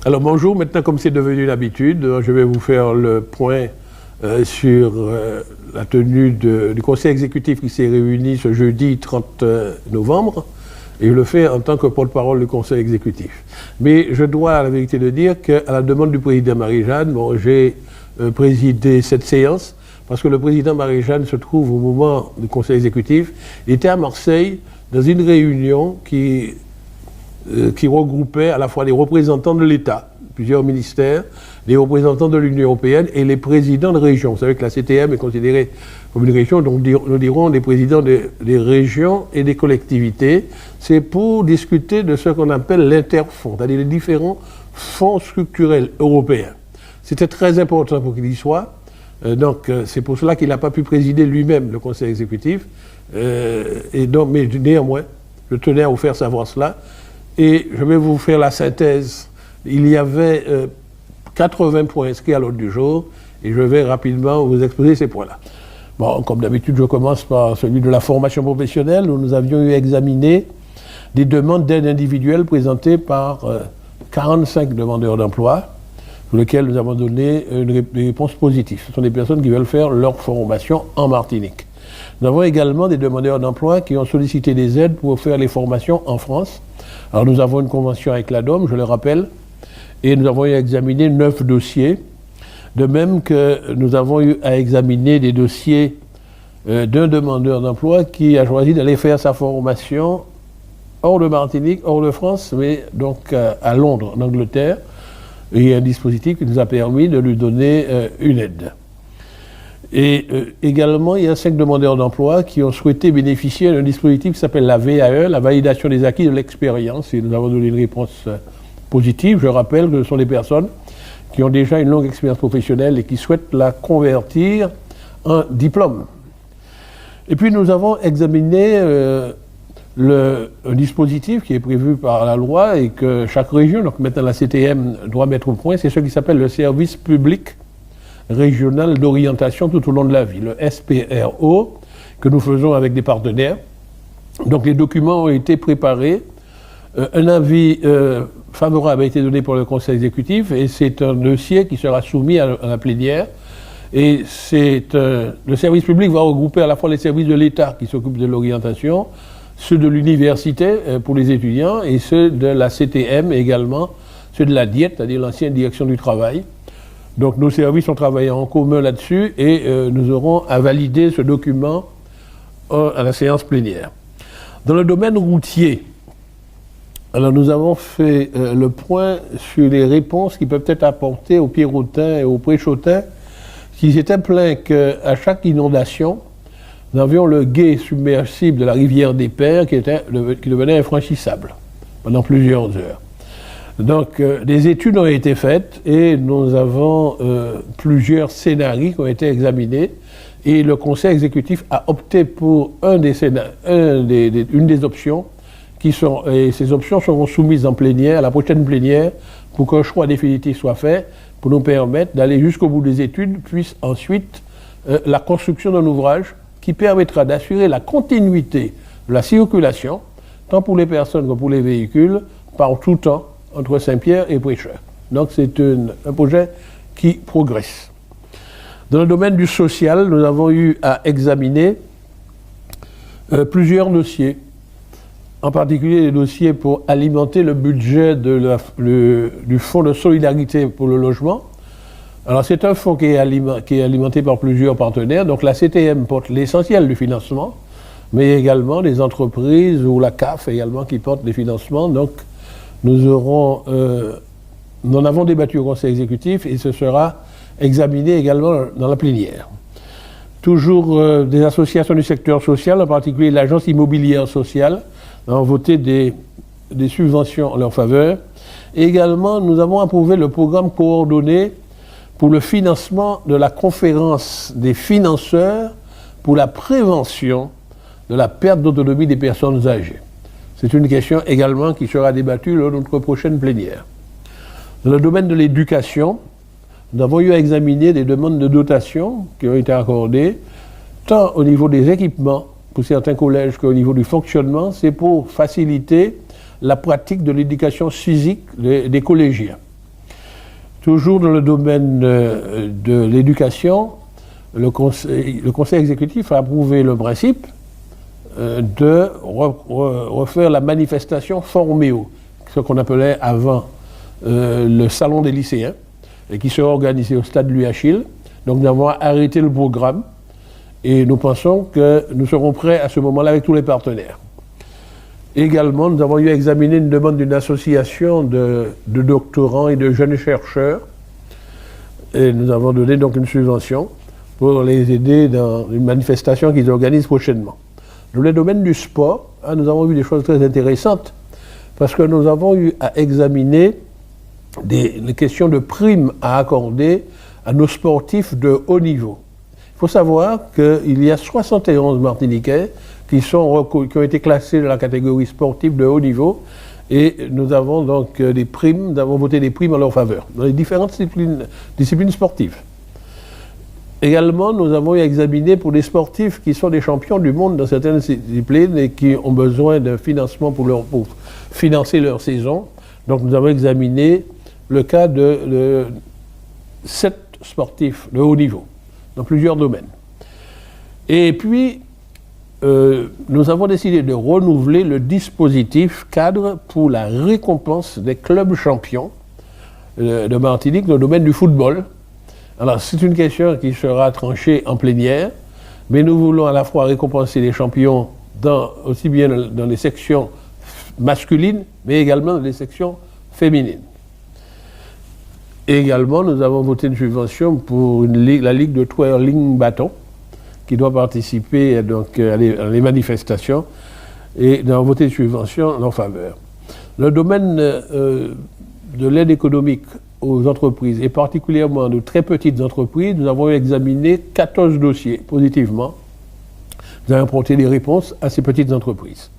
Alors bonjour, maintenant comme c'est devenu l'habitude, je vais vous faire le point sur la tenue du conseil exécutif qui s'est réuni ce jeudi 30 novembre, et je le fais en tant que porte-parole du conseil exécutif. Mais je dois à la vérité de dire qu'à la demande du président Marie-Jeanne, j'ai présidé cette séance parce que le président Marie-Jeanne se trouve au moment du conseil exécutif. Il était à Marseille dans une réunion qui regroupait à la fois les représentants de l'État, plusieurs ministères, les représentants de l'Union européenne et les présidents de régions. Vous savez que la CTM est considérée comme une région, donc nous dirons les présidents des régions et des collectivités. C'est pour discuter de ce qu'on appelle l'interfonds, c'est-à-dire les différents fonds structurels européens. C'était très important pour qu'il y soit. Donc c'est pour cela qu'il n'a pas pu présider lui-même le conseil exécutif. Mais néanmoins, je tenais à vous faire savoir cela. Et je vais vous faire la synthèse. Il y avait 80 points inscrits à l'ordre du jour et je vais rapidement vous exposer ces points-là. Bon, comme d'habitude, je commence par celui de la formation professionnelle où nous avions eu examiné des demandes d'aide individuelle présentées par 45 demandeurs d'emploi pour lesquels nous avons donné une réponse positive. Ce sont des personnes qui veulent faire leur formation en Martinique. Nous avons également des demandeurs d'emploi qui ont sollicité des aides pour faire les formations en France. Alors nous avons une convention avec l'ADOM, je le rappelle, et nous avons eu à examiner 9 dossiers, de même que nous avons eu à examiner des dossiers d'un demandeur d'emploi qui a choisi d'aller faire sa formation hors de Martinique, hors de France, mais donc à Londres, en Angleterre. Et il y a un dispositif qui nous a permis de lui donner une aide. Et également, il y a 5 demandeurs d'emploi qui ont souhaité bénéficier d'un dispositif qui s'appelle la VAE, la validation des acquis de l'expérience, et nous avons donné une réponse positive. Je rappelle que ce sont des personnes qui ont déjà une longue expérience professionnelle et qui souhaitent la convertir en diplôme. Et puis nous avons examiné un dispositif qui est prévu par la loi et que chaque région, donc maintenant la CTM, doit mettre au point, c'est ce qui s'appelle le service public régional d'orientation tout au long de la vie, le SPRO, que nous faisons avec des partenaires. Donc les documents ont été préparés, un avis favorable a été donné par le conseil exécutif et c'est un dossier qui sera soumis à la plénière. Et le service public va regrouper à la fois les services de l'État qui s'occupent de l'orientation, ceux de l'université pour les étudiants et ceux de la CTM également, ceux de la DIET, c'est-à-dire l'ancienne direction du travail. Donc nos services ont travaillé en commun là-dessus et nous aurons à valider ce document à la séance plénière. Dans le domaine routier, alors nous avons fait le point sur les réponses qui peuvent être apportées aux Pierrotins et aux Préchotins qui s'étaient plaints qu'à chaque inondation, nous avions le gué submersible de la rivière des Pères qui devenait infranchissable pendant plusieurs heures. Donc des études ont été faites et nous avons plusieurs scénarios qui ont été examinés et le conseil exécutif a opté pour une des options et ces options seront soumises en plénière, à la prochaine plénière, pour qu'un choix définitif soit fait, pour nous permettre d'aller jusqu'au bout des études, puis ensuite la construction d'un ouvrage qui permettra d'assurer la continuité de la circulation, tant pour les personnes que pour les véhicules, par tout temps, entre Saint-Pierre et Prêcheur. Donc c'est un projet qui progresse. Dans le domaine du social, nous avons eu à examiner plusieurs dossiers, en particulier les dossiers pour alimenter le budget du Fonds de solidarité pour le logement. Alors c'est un fonds qui est alimenté par plusieurs partenaires, donc la CTM porte l'essentiel du financement, mais également des entreprises ou la CAF également qui porte les financements. Donc nous en avons débattu au conseil exécutif et ce sera examiné également dans la plénière. Toujours des associations du secteur social, en particulier l'agence immobilière sociale, ont voté des subventions en leur faveur. Et également, nous avons approuvé le programme coordonné pour le financement de la conférence des financeurs pour la prévention de la perte d'autonomie des personnes âgées. C'est une question également qui sera débattue lors de notre prochaine plénière. Dans le domaine de l'éducation, nous avons eu à examiner des demandes de dotation qui ont été accordées, tant au niveau des équipements pour certains collèges qu'au niveau du fonctionnement. C'est pour faciliter la pratique de l'éducation physique des collégiens. Toujours dans le domaine de l'éducation, le conseil exécutif a approuvé le principe de refaire la manifestation Forméo, ce qu'on appelait avant le salon des lycéens, et qui sera organisé au stade Louis Achille. Donc nous avons arrêté le programme et nous pensons que nous serons prêts à ce moment-là avec tous les partenaires. Également, nous avons eu à examiner une demande d'une association de doctorants et de jeunes chercheurs, et nous avons donné donc une subvention pour les aider dans une manifestation qu'ils organisent prochainement. Dans le domaine du sport, nous avons vu des choses très intéressantes, parce que nous avons eu à examiner les questions de primes à accorder à nos sportifs de haut niveau. Il faut savoir qu'il y a 71 Martiniquais qui ont été classés dans la catégorie sportive de haut niveau, et nous avons donc des primes, nous avons voté des primes en leur faveur, dans les différentes disciplines sportives. Également, nous avons examiné pour des sportifs qui sont des champions du monde dans certaines disciplines et qui ont besoin d'un financement pour financer leur saison. Donc nous avons examiné le cas de 7 sportifs de haut niveau, dans plusieurs domaines. Et puis, nous avons décidé de renouveler le dispositif cadre pour la récompense des clubs champions de Martinique dans le domaine du football. Alors, c'est une question qui sera tranchée en plénière, mais nous voulons à la fois récompenser les champions aussi bien dans les sections masculines, mais également dans les sections féminines. Et également, nous avons voté une subvention pour la Ligue de twirling bâton, qui doit participer donc, à les manifestations, et nous avons voté une subvention en leur faveur. Le domaine de l'aide économique aux entreprises, et particulièrement de très petites entreprises, nous avons examiné 14 dossiers positivement. Nous avons apporté des réponses à ces petites entreprises.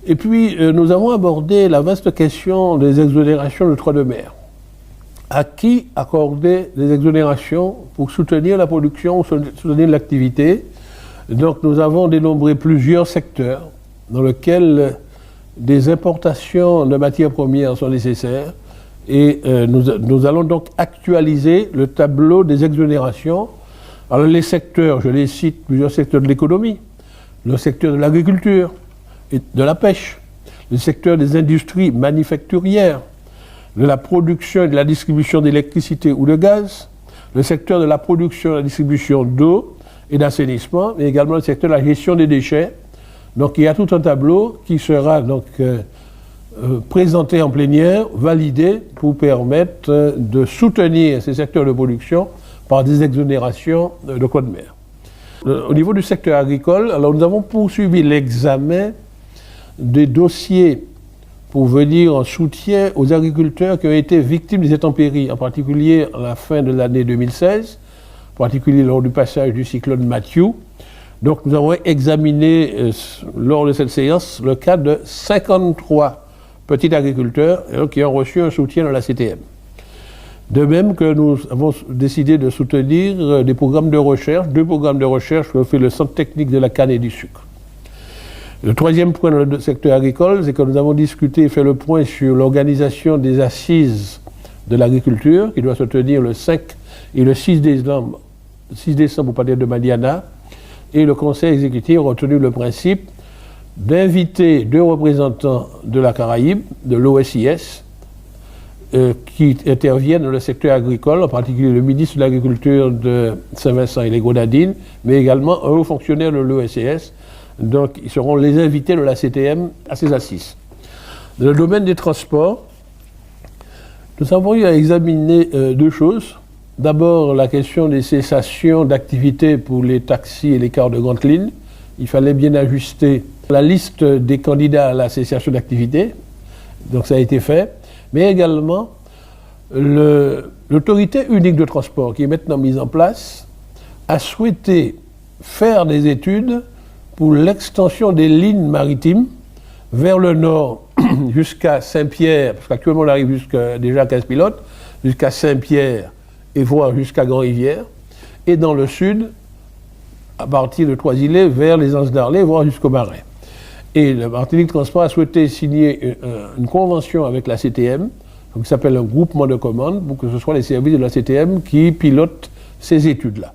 Et puis, nous avons abordé la vaste question des exonérations de droits de mer. À qui accorder des exonérations pour soutenir la production, soutenir l'activité? Donc, nous avons dénombré plusieurs secteurs dans lesquels des importations de matières premières sont nécessaires. Et nous allons donc actualiser le tableau des exonérations. Alors les secteurs, je les cite, plusieurs secteurs de l'économie, le secteur de l'agriculture et de la pêche, le secteur des industries manufacturières, de la production et de la distribution d'électricité ou de gaz, le secteur de la production et de la distribution d'eau et d'assainissement, mais également le secteur de la gestion des déchets. Donc il y a tout un tableau qui sera donc présenté en plénière, validé pour permettre de soutenir ces secteurs de production par des exonérations de droits de mer. Au niveau du secteur agricole, alors nous avons poursuivi l'examen des dossiers pour venir en soutien aux agriculteurs qui ont été victimes des intempéries, en particulier à la fin de l'année 2016, en particulier lors du passage du cyclone Matthew. Donc nous avons examiné lors de cette séance le cas de 53 petits agriculteurs qui ont reçu un soutien de la CTM. De même que nous avons décidé de soutenir des programmes de recherche, 2 programmes de recherche que fait le Centre technique de la canne et du sucre. Le troisième point dans le secteur agricole, c'est que nous avons discuté et fait le point sur l'organisation des assises de l'agriculture qui doit se tenir le 5 et le 6 décembre au palais de Madiana. Et le conseil exécutif a retenu le principe d'inviter 2 représentants de la Caraïbe, de l'OSIS, qui interviennent dans le secteur agricole, en particulier le ministre de l'Agriculture de Saint-Vincent et les Grenadines, mais également un haut fonctionnaire de l'OSIS. Donc, ils seront les invités de la CTM à ces assises. Dans le domaine des transports, nous avons eu à examiner 2 choses. D'abord, la question des cessations d'activité pour les taxis et les cars de grande ligne. Il fallait bien ajuster la liste des candidats à la cessation d'activité. Donc, ça a été fait. Mais également, l'autorité unique de transport, qui est maintenant mise en place, a souhaité faire des études pour l'extension des lignes maritimes vers le nord jusqu'à Saint-Pierre, parce qu'actuellement on arrive jusqu'à déjà 15 pilotes, jusqu'à Saint-Pierre et voire jusqu'à Grand-Rivière, et dans le sud, à partir de Trois-Îlets, vers les Anses d'Arlay, voire jusqu'au Marais. Et le Martinique Transport a souhaité signer une convention avec la CTM, donc qui s'appelle un groupement de commandes, pour que ce soit les services de la CTM qui pilotent ces études-là.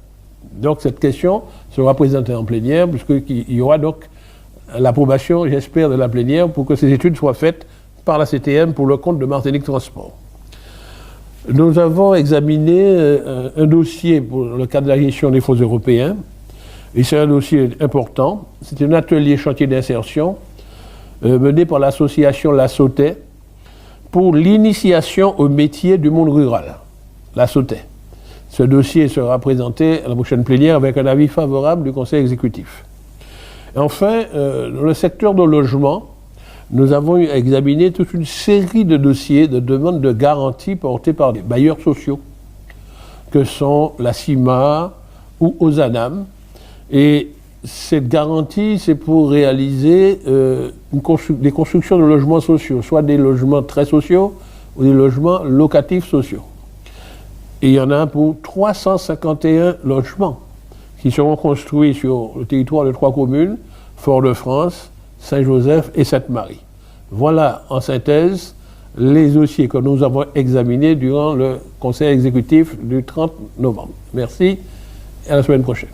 Donc cette question sera présentée en plénière, puisqu'il y aura donc l'approbation, j'espère, de la plénière pour que ces études soient faites par la CTM pour le compte de Martinique Transport. Nous avons examiné un dossier pour le cadre de la gestion des fonds européens, et c'est un dossier important. C'est un atelier chantier d'insertion mené par l'association La Sautet pour l'initiation au métier du monde rural. La Sautet. Ce dossier sera présenté à la prochaine plénière avec un avis favorable du Conseil exécutif. Enfin, dans le secteur de logement, nous avons examiné toute une série de dossiers de demandes de garantie portées par des bailleurs sociaux, que sont la CIMA ou Ozanam. Et cette garantie, c'est pour réaliser des constructions de logements sociaux, soit des logements très sociaux ou des logements locatifs sociaux. Et il y en a pour 351 logements qui seront construits sur le territoire de 3 communes, Fort-de-France, Saint-Joseph et Sainte-Marie. Voilà, en synthèse, les dossiers que nous avons examinés durant le Conseil exécutif du 30 novembre. Merci et à la semaine prochaine.